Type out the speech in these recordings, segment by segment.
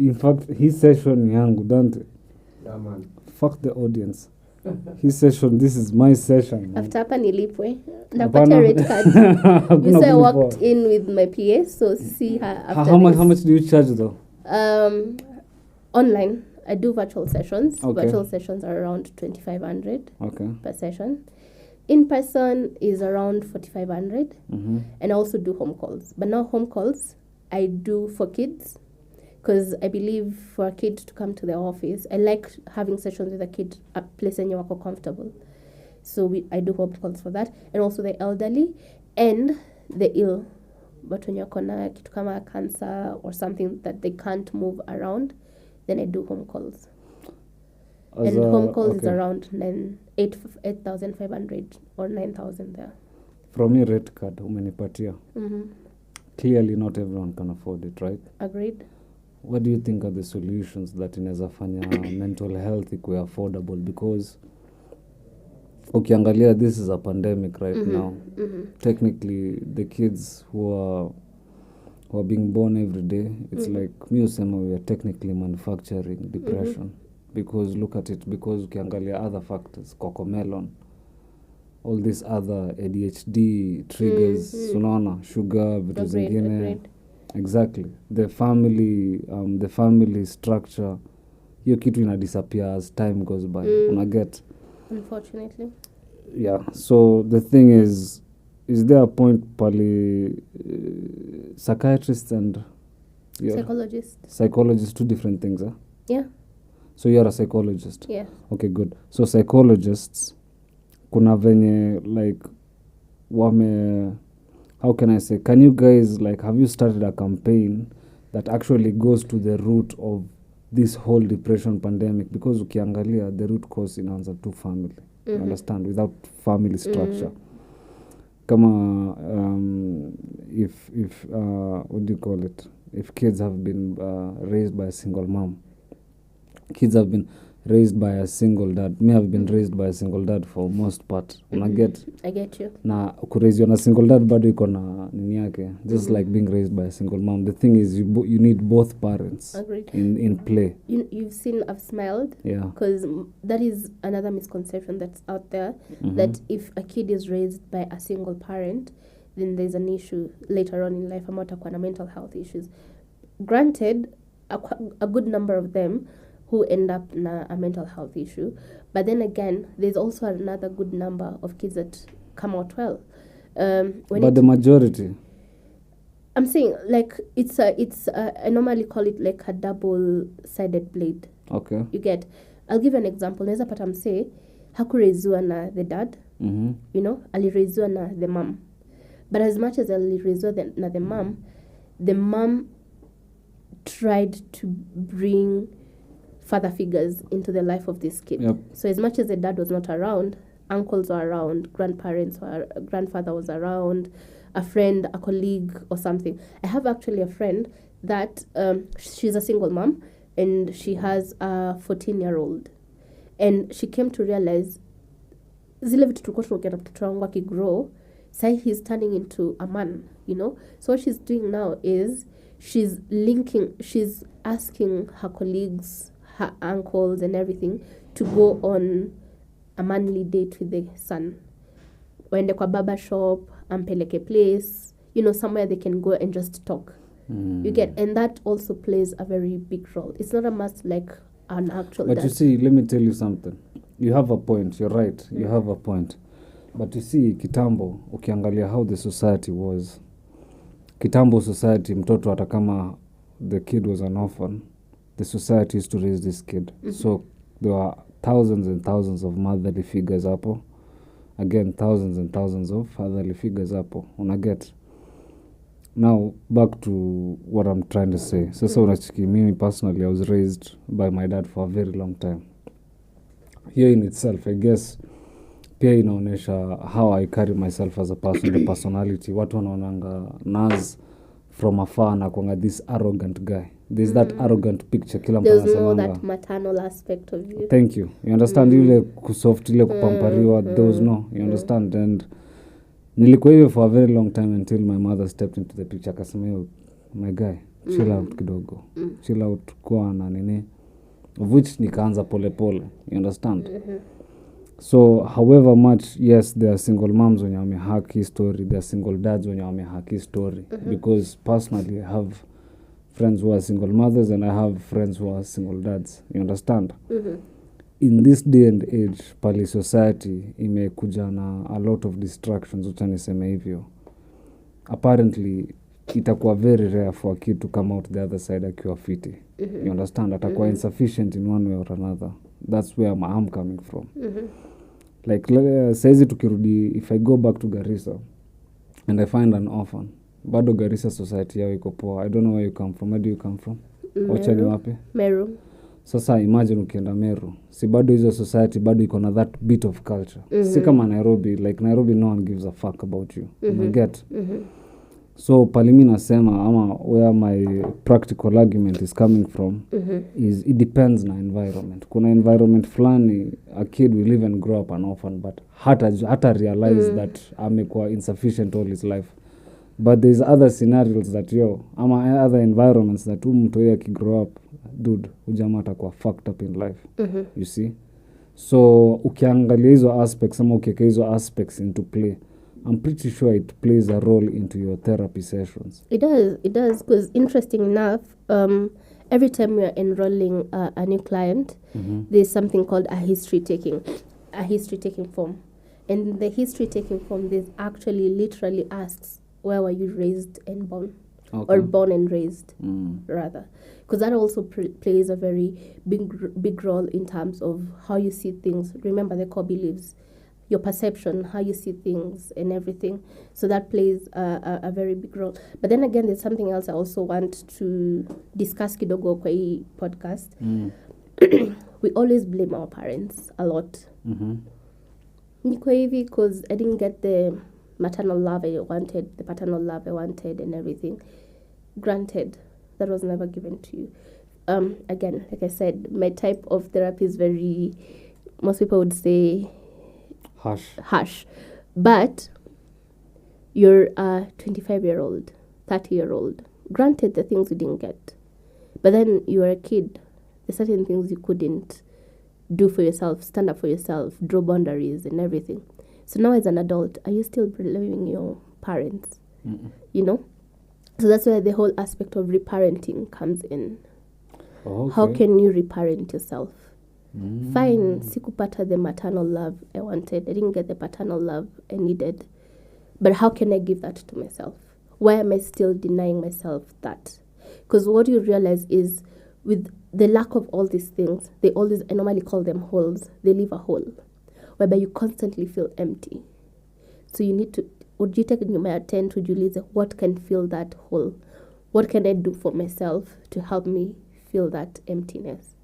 In fact, his session yangu Dante. Yeah, man. Fuck the audience. His session, this is my session. After hapa nilipwe. Napata red card. You say I walked in with my PA, so see her after how much do you charge though? Online, I do virtual sessions. Okay. Virtual sessions are around 2,500 per session. In person is around 4,500. And I also do home calls. But now home calls, I do for kids. Because I believe for a kid to come to the office, I like having sessions with a kid at a place where you're comfortable. So I do home calls for that. And also the elderly and the ill. But when you're kitu kama cancer or something that they can't move around, then I do home calls. And home calls is around 8,500 or 9,000 there. From your red card, umenipatia. Clearly not everyone can afford it, right? Agreed. What do you think are the solutions that inaweza fanya mental health ikuwe affordable? Because ukiangalia, this is a pandemic right now. Technically, the kids who are being born every day, it's like me usema we are technically manufacturing depression. Because look at it, because ukiangalia other factors, cocomelon, all these other ADHD triggers, unaona, sugar, vitu zingine. Exactly. The family structure, hiyo kitu ina disappear as time goes by. Unaget? Unfortunately. Yeah. So the thing is there a point pali psychiatrists and psychologists, two different things, huh? Yeah. So you're a psychologist? Yeah. Okay, good. So psychologists, kuna venye like how can I say, can you guys, like, have you started a campaign that actually goes to the root of this whole depression pandemic? Because ukiangalia, the root cause inaanza tu family. You understand? Without family structure. Kama if what do you call it? If kids have been raised by a single mom, kids have been raised by a single dad. Me have been raised by a single dad for most part. I get you. Na kuraised on a single dad bado iko na nini yake. Just like being raised by a single mom. The thing is you need both parents. Agreed. in play. You've seen I've smiled. Yeah. Because that is another misconception that's out there, that if a kid is raised by a single parent, then there's an issue later on in life about akwana mental health issues. Granted, a good number of them who end up na a mental health issue, but then again, there's also another good number of kids that come out well. But the majority, I'm saying, like, I normally call it like a double-sided blade. Okay. You get. I'll give you an example. Naweza pata mse hakureziwa na the dad, you know, alireziwa na the mom. But as much as alireziwa na the mom tried to bring father figures into the life of this kid. Yep. So as much as the dad was not around, uncles were around, grandfather was around, a friend, a colleague or something. I have actually a friend that she's a single mom and she has a 14-year-old. And she came to realize zile vitu tulikuwa tunaongea na mtoto wangu akigrow, say he's turning into a man, you know. So what she's doing now is she's asking her colleagues, her uncles and everything to go on a manly date with the son. Waende kwa barber shop, ampeleke place, you know, somewhere they can go and just talk. You get, and that also plays a very big role. It's not a must like an actual But dad. you see, let me tell you something. You have a point, you're right, you have a point. But you see, kitambo, ukiangalia how the society was, kitambo society, mtoto hata kama the kid was an orphan, the society used to raise this kid. So there were thousands and thousands of motherly figures hapo. Again, thousands and thousands of fatherly figures hapo. Unaget? Now, back to what I'm trying to say. Sasa unachiki, mimi personally, I was raised by my dad for a very long time. Here in itself, I guess, pia inaonesha how I carry myself as a person, the personality. Watu wanaonanga Nas from afar na kuanga this arrogant guy. There's that arrogant picture kila mtu anasemanga. There's no that maternal aspect of you. Thank you. You understand? Ile kusoft, ile kupampariwa, there was no. You understand? And nilikuwa hivyo for a very long time until my mother stepped into the picture akasema, my guy, chill out kidogo, chill out kwa na nini, of which nikaanza pole pole, you understand? So however much, yes, there are single moms wenye wamehack hii story, there are single dads wenye wamehack hii story, because personally I have friends who are single mothers and I have friends who are single dads, you understand? In this day and age, pali society imekuja na a lot of distractions, ucha niseme hivyo. Apparently itakuwa very rare for a kid to come out the other side akiwa fiti. You understand? Atakuwa insufficient in one way or another. That's where I'm coming from. Like saizi tukirudi, if I go back to Garissa and I find an orphan, bado Garissa society yao iko poa. I don't know where you come from. Where do you come from? Ocha ni wapi? Meru. Sasa imagine ukienda Meru, si bado hizo society bado iko na that bit of culture. Si kama Nairobi, like Nairobi no one gives a fuck about you. You get? So palimi nasema, ama where my practical argument is coming from, is it depends na environment. Kuna environment fulani, a kid will even grow up an orphan, but hata realize that amekuwa insufficient all his life. But there's other scenarios that ama other environments that mtu yeye akigrow up, dude, ujama atakuwa fucked up in life. You see? So ukiangalia hizo aspects, ama ukiweka hizo aspects into play, I'm pretty sure it plays a role into your therapy sessions. It does, because interesting enough, every time we are enrolling a new client, there's something called a history taking form. And in the history taking form, this actually literally asks, where were you raised and born? Okay. Or born and raised, rather. Because that also plays a very big role in terms of how you see things. Remember the core beliefs, your perception, how you see things and everything. So that plays a very big role. But then again, there's something else I also want to discuss kidogo kwa hii podcast. We always blame our parents a lot. Niko hivi because I didn't get the maternal love I wanted, the paternal love I wanted and everything. Granted, that was never given to you. Again, like I said, my type of therapy is very, most people would say, harsh. But you're a 25-year-old, 30-year-old. Granted, the things you didn't get. But then you were a kid. There's certain things you couldn't do for yourself, stand up for yourself, draw boundaries and everything. So now as an adult, are you still believing your parents? You know? So that's where the whole aspect of reparenting comes in. Okay. How can you reparent yourself? Fine, sikupata the maternal love I wanted. I didn't get the paternal love I needed. But how can I give that to myself? Why am I still denying myself that? Because what you realize is with the lack of all these things, I normally call them holes. They leave a hole whereby you constantly feel empty. So you need to, would you take my attention to Julie, what can fill that hole? What can I do for myself to help me fill that emptiness?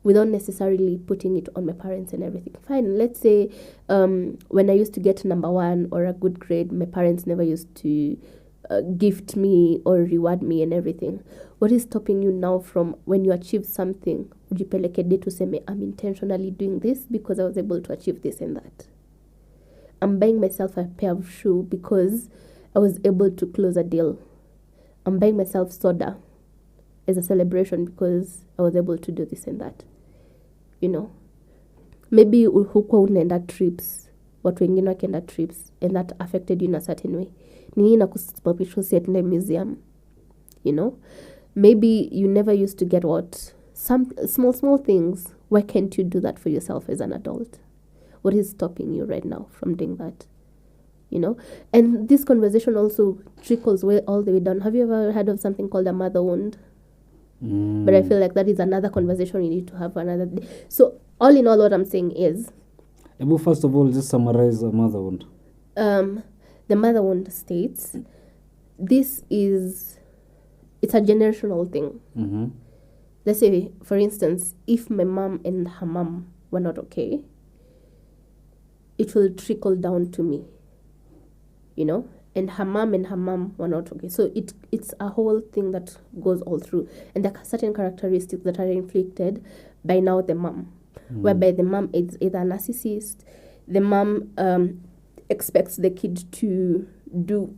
Without necessarily putting it on my parents and everything. Fine, let's say when I used to get number 1 or a good grade, my parents never used to gift me or reward me and everything. What is stopping you now from when you achieve something? Ujipeleke de tuseme, I'm intentionally doing this because I was able to achieve this and that. I'm buying myself a pair of shoes because I was able to close a deal. I'm buying myself soda as a celebration because I was able to do this and that. You know, maybe hukuwa unaenda trips, watu wengine wakienda trips, and that affected you in a certain way. Nini na kusipapisho siatile museum, you know? Maybe you never used to get some small things. Why can't you do that for yourself as an adult? What is stopping you right now from doing that? You know? And this conversation also trickles all the way down. Have you ever heard of something called a mother wound? But I feel like that is another conversation you need to have another day. So all in all, what I'm saying is, first of all, just summarize a mother wound. The mother wound states, it's a generational thing. Let's say, for instance, if my mom and her mom were not okay, it will trickle down to me, you know? And her mom were not okay. So it's a whole thing that goes all through. And there are certain characteristics that are inflicted by now the mom. Whereby the mom is either a narcissist, the mom expects the kid to do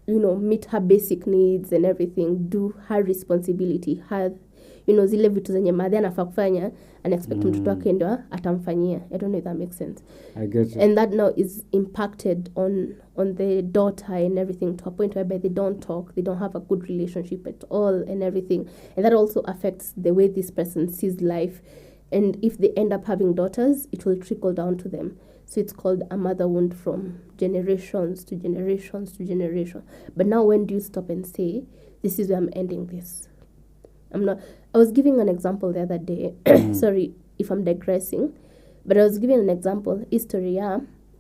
meet her basic needs and everything, do her responsibility, her zile vitu zenye madhe anafaa kufanya, and expect mtoto wake ndio atamfanyia. I don't know if that makes sense. I get you. And that now is impacted on the daughter and everything, to a point whereby they don't talk, they don't have a good relationship at all and everything. And that also affects the way this person sees life. And if they end up having daughters, it will trickle down to them. So it's called a mother wound from generations to generations to generation. But now when do you stop and say, this is where I'm ending this? I was giving an example the other day. Sorry if I'm digressing. But I was giving an example. History, yeah.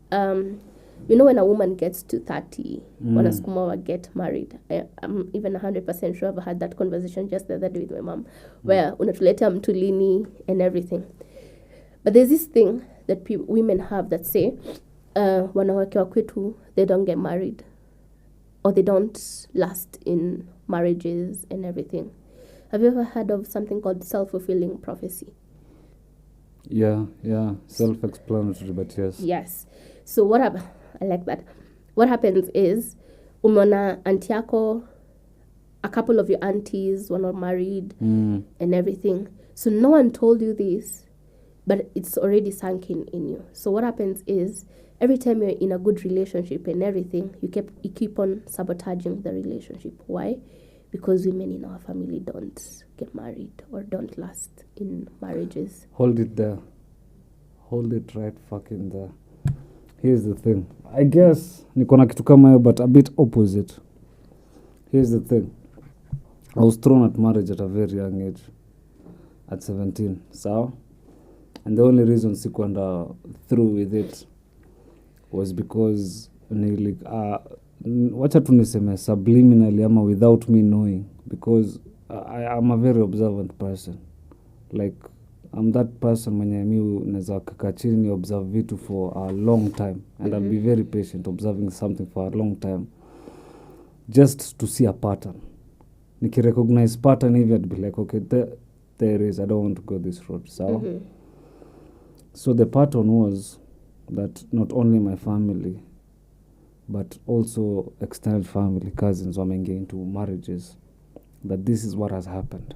When a woman gets to 30, when a skuma get married, I'm even 100% sure I've had that conversation just the other day with my mom, where unatuleta mtulini and everything. But there's this thing that women have that say, wanawake wa kwetu, they don't get married, or they don't last in marriages and everything. Have you ever heard of something called self-fulfilling prophecy? Yeah, self-explanatory, but yes. Yes. So I like that. What happens is, umeona auntie yako, a couple of your aunties were not married and everything. So no one told you this, but it's already sunk in you. So what happens is, every time you're in a good relationship and everything, you keep on sabotaging the relationship. Why? Because women in our family don't get married or don't last in marriages. Hold it there. Hold it right fucking there. Here's the thing. I guess niko na kitu kama hiyo, but a bit opposite. Here's the thing. I was thrown at marriage at a very young age. At 17. So, and the only reason sikuenda through with it was because wacha tu niseme subliminally ama without me knowing, because I'm a very observant person. Like, I'm that person mwenye mi unaweza kaka chini ni observe vitu for a long time, and I'll be very patient observing something for a long time just to see a pattern. Nikirecognize pattern hivi, I'd be like, okay, there is, I don't want to go this road. So the pattern was that not only my family, but also extended family, cousins wameingia into marriages, that this is what has happened.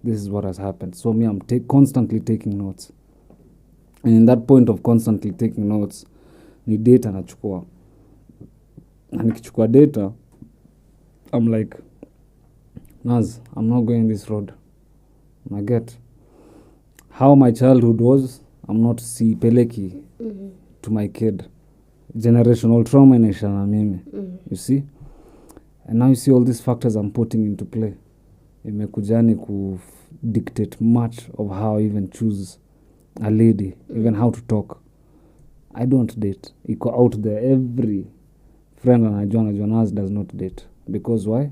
This is what has happened. So me, I'm constantly taking notes. And in that point of constantly taking notes, ni data nachukua. Na nikichukua data, I'm like, Naz, I'm not going this road. I get how my childhood was. I'm not peleki to my kid. Generational trauma inaisha na mimi. You see? And now you see all these factors I'm putting into play. Imekujani ku dictate much of how I even choose a lady, even how to talk. I don't date. Iko out there. Every friend anajua Naz does not date. Because why?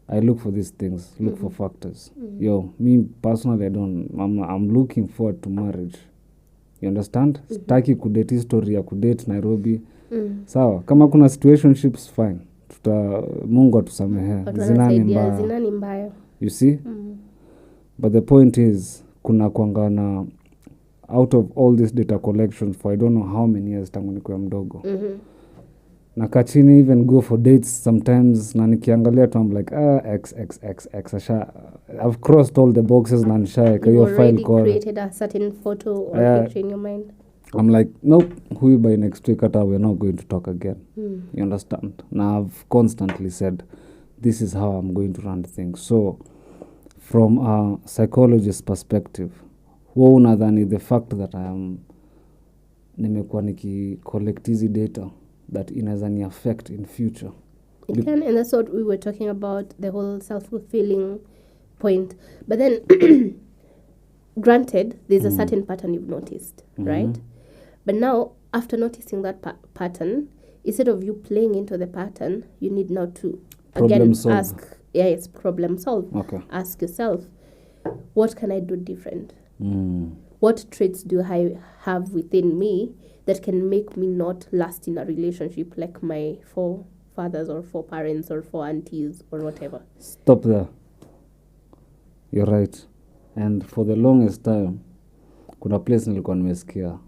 I look for these things, look for factors. Yo, me personally, I'm looking forward to marriage. You understand? Sitaki kudate history ya kudate Nairobi. Sawa, kama kuna situationships fine. Mungu atusamehe. Zinani mbaya. You see? But the point is, kuna kuangana out of all this data collection for I don't know how many years tangu nikuwa mdogo. Na kachini even go for dates sometimes, na nikiangalia tu I'm like, X. I've crossed all the boxes na nishaeka hiyo file call. You already created a certain photo or picture in your mind. I'm like, nope, who by next week we're not going to talk again. You understand? Now I've constantly said, this is how I'm going to run things. So, from a psychologist's perspective, huwa unadhani the fact that nimekuwa collect hizi data that inaweza ni affect in future. It can, and that's what we were talking about, the whole self-fulfilling point. But then, granted, there's a certain pattern you've noticed, right? But now, after noticing that pattern, instead of you playing into the pattern, you need now to, problem solve. Ask, it's problem solve. Okay. Ask yourself, what can I do different? What traits do I have within me that can make me not last in a relationship like my 4 fathers or 4 parents or 4 aunties or whatever? Stop there. You're right. And for the longest time, kuna place nilikuwa nimesikia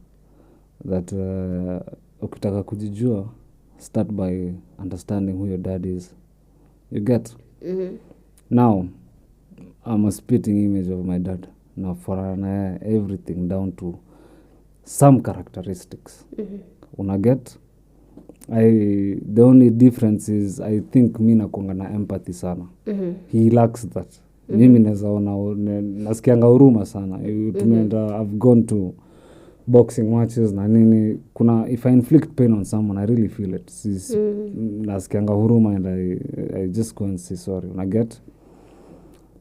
that ukitaka kujijua, start by understanding who your dad is. You get? Now, I'm a spitting image of my dad. Now, for everything down to some characteristics. Una get? The only difference is I think mi nakuanga na empathy sana. He lacks that. Mimi nasikianga huruma sana. I've gone to boxing matches na nini. If I inflict pain on someone, I really feel it. Nasikianga huruma and I just go and say sorry. Una get?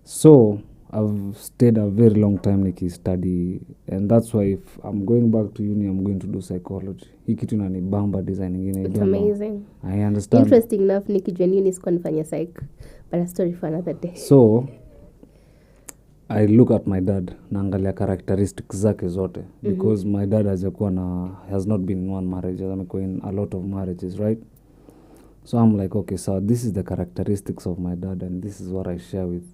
So, I've stayed a very long time study, and that's why if I'm going back to uni, I'm going to do psychology. Hii kitu inanibamba design ingine. It's amazing. I understand. Interesting enough, nikijua uni sikuwa nifanya psych, but a story for another day. So, I look at my dad, naangalia characteristics zake zote, because my dad has not been in one marriage, amekuwa in a lot of marriages, right? So I'm like, okay, so this is the characteristics of my dad, and this is what I share with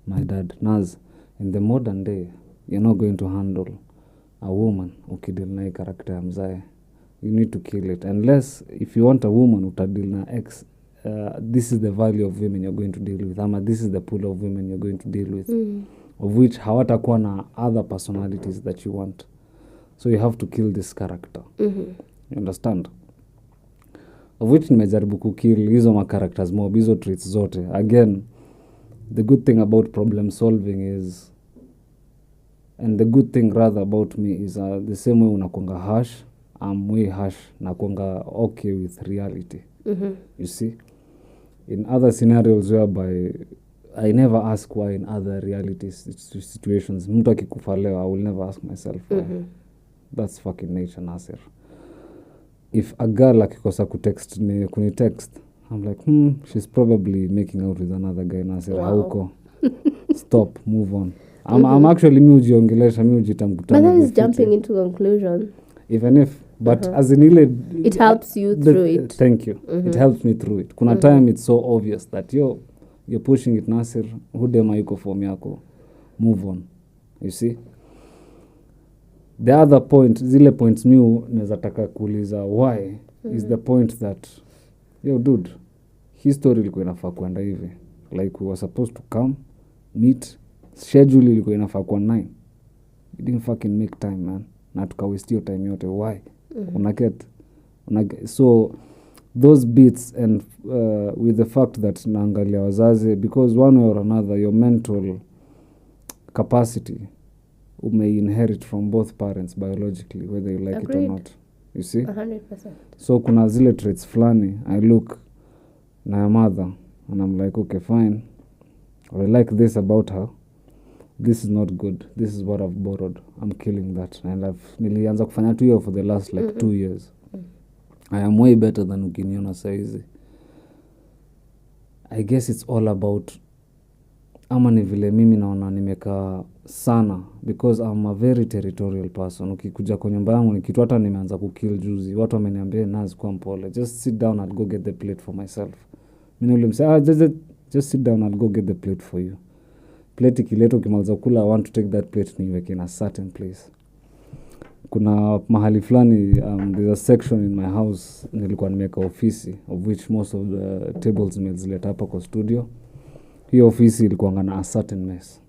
my dad. Naz, in the modern day, you're not going to handle a woman ukidil na character ya mzae. You need to kill it. Unless, if you want a woman utadil na ex, this is the value of women you're going to deal with. Ama this is the pool of women you're going to deal with. Of which hawatakuwa na other personalities that you want. So you have to kill this character. You understand? Of which nimejaribu kukill hizo ma characters mob, hizo traits zote. Again, the good thing about problem solving is, and the good thing rather about me is the same way unakuanga harsh, I'm way harsh, nakuanga okay with reality. You see? In other scenarios whereby I never ask why in other reality situations, mtu akikufa leo, I will never ask myself why. That's fucking nature, Nasir. If a girl akikosa kunitext, I'm like, she's probably making out with another guy. Nasir, hauko. Stop, move on. I'm actually mi ujiongelesha, mi ujitamkutana. But that is jumping into conclusion. Even if, but as in ile... It helps you through it. Thank you. It helps me through it. Kuna time it's so obvious that you're pushing it, Nasir, hudema yuko form yako. Move on. You see? The other point, zile points mi nezataka kuuliza why, is the point that, dude, history ilikuwa inafaa kuenda hivi. Like we were supposed to come, meet, schedule ilikuwa inafaa kuwa 9. You didn't fucking make time, man. Na tukawaste your time yote. Why? Unaget? So, those bits and with the fact that naangalia wazazi, because one way or another, your mental capacity may inherit from both parents biologically, whether you like it or not. You see? 100%. So, kuna zile traits flani, I look na your mother, and I'm like, okay, fine. I like this about her. This is not good. This is what I've borrowed. I'm killing that. And nilianza kufanya tu hiyo for the last 2 years. I am way better than ukiniona saizi. I guess it's all about, ama ni vile mimi naona nimekaa sana, because I'm a very territorial person. Ukikuja kwa nyumba yangu ni kitu hata nimeanza kukill juzi. Watu wameniambia Naz kwa mpole. Just sit down and go get the plate for myself. Mimi nilimsema just sit down and go get the plate for you. Plate ikiletwa ukimaliza kula, I want to take that plate niweke in a certain place. Kuna mahali fulani, there's a section in my house nilikuwa nimeka ofisi, of which most of the tables zileta hapa kwa studio. Hiyo ofisi ilikuwa na a certain mess.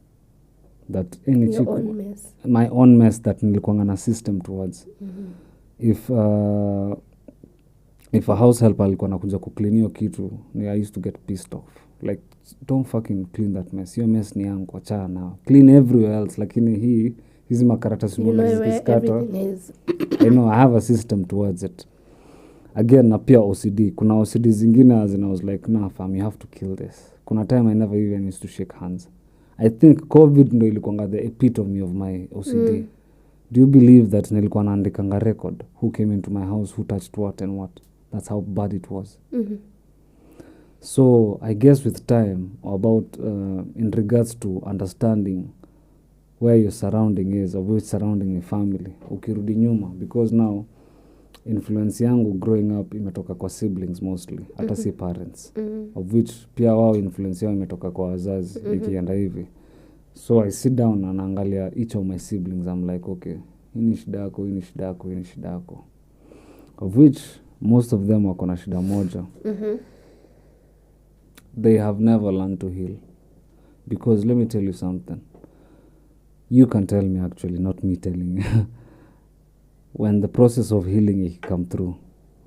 That Your own mess. My own mess that nilikuwa na system towards. If a house helper alikuwa anakuja kuclean hiyo kitu, I used to get pissed off. Like, don't fucking clean that mess. Your mess ni yangu, achana nao. Clean everywhere else, lakini hizi makaratasi everything is. I know, I have a system towards it. Again, na pia OCD. Kuna OCD zingine as in I was like, nah fam, you have to kill this. Kuna time I never even used to shake hands. I think COVID ndo ilikuanga the epitome of my OCD. Do you believe that nilikuwa naandikanga record? Who came into my house, who touched what and what? That's how bad it was. So, I guess with time, about in regards to understanding where your surrounding is, or which surrounding a family, ukirudi nyuma, because now, influence yangu growing up imetoka kwa siblings mostly, hata si parents, of which pia wao influence yao imetoka kwa wazazi, ikienda hivi. So, I sit down and naangalia each of my siblings, I'm like, okay, hii ni shida yako, hii ni shida yako, hii ni shida yako. Of which, most of them wako na shida moja. They have never learned to heal. Because let me tell you something. You can tell me actually, not me telling you. When the process of healing come through,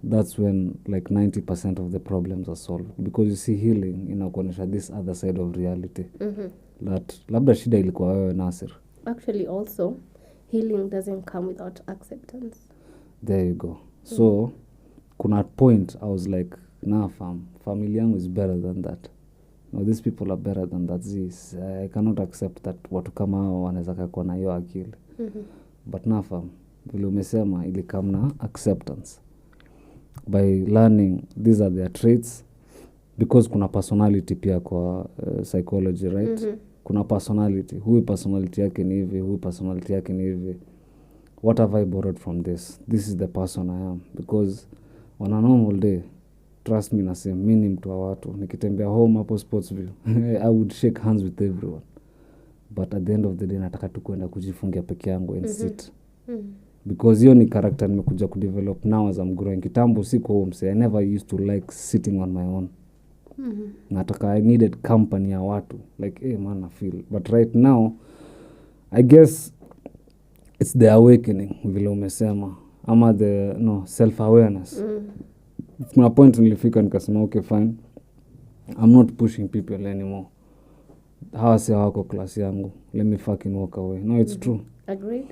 that's when like 90% of the problems are solved. Because you see, healing inakuonyesha this other side of reality. That labda shida ilikuwa wewe, Nasir. Actually also, healing doesn't come without acceptance. There you go. So, kuna point I was like, nah family yangu is better than that. No, these people are better than that. I cannot accept that watu kama hao wanaweza kuwa na hiyo akili. But nah vile umesema ili come na acceptance. By learning these are their traits, because kuna personality pia kwa psychology, right? Kuna personality. Huyu personality yake ni hivi, huyu personality yake ni hivi. What have I borrowed from this? This is the person I am. Because on a normal day, trust me, nasema mimi ni mtu wa watu. Nikitembea home hapo Sportsville, I would shake hands with everyone. But at the end of the day, nataka tu kwenda kujifungia peke yangu and sit. Because hiyo ni character nimekuja kudevelop now as I'm growing. Kitambo siko home, I never used to like sitting on my own. Nataka I needed company ya watu. Like, hey man, I feel. But right now, I guess it's the awakening, vile umesema. Ama the self-awareness. Kuna point nilifika nikasema, okay fine, I'm not pushing people anymore. Hawa si wako class yangu. Let me fucking walk away. No, it's true. Agreed.